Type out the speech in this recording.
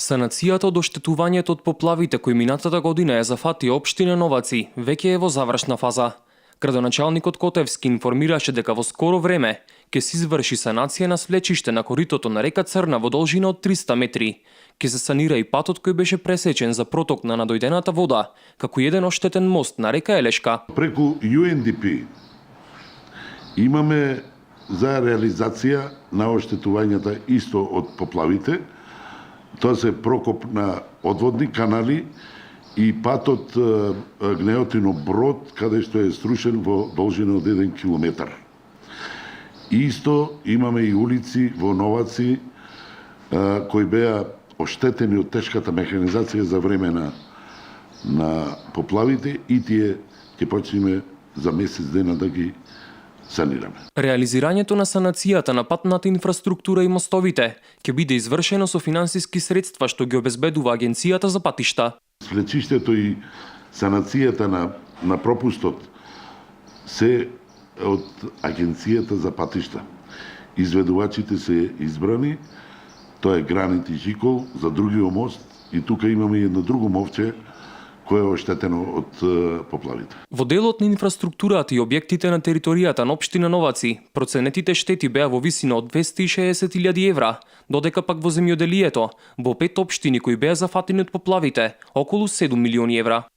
Санацијата од оштетувањето од поплавите кои минатата година ја зафати општина Новаци веќе е во завршна фаза. Градоначалникот Котевски информираше дека во скоро време ќе се изврши санација на свлечиште на коритото на река Црна во должина од 300 метри. Ќе се санира и патот кој беше пресечен за проток на надојдената вода, како и еден оштетен мост на река Елешка. Преку UNDP имаме за реализација на оштетувањата исто од поплавите. Тоа се прокоп на одводни канали и патот Гнеотино Брод, каде што е струшен во должина од 1 километар. Исто имаме и улици во Новаци кои беа оштетени од тешката механизација за време на поплавите и тие ќе почнеме за месец дена да ги санираме. Реализирањето на санацијата на патната инфраструктура и мостовите ќе биде извршено со финансиски средства што ги обезбедува Агенцијата за патишта. Свлечиштето и санацијата на пропустот се од Агенцијата за патишта. Изведувачите се избрани, тоа е Гранит и Жикол за другиот мост и тука имаме и едно друго мовче кое е оштетено од поплавите. Во делот на инфраструктурата и објектите на територијата на општина Новаци, проценетите штети беа во висина од 260.000 евра, додека пак во земјоделието, во 5 општини кои беа зафатени од поплавите, околу 7 милиони евра.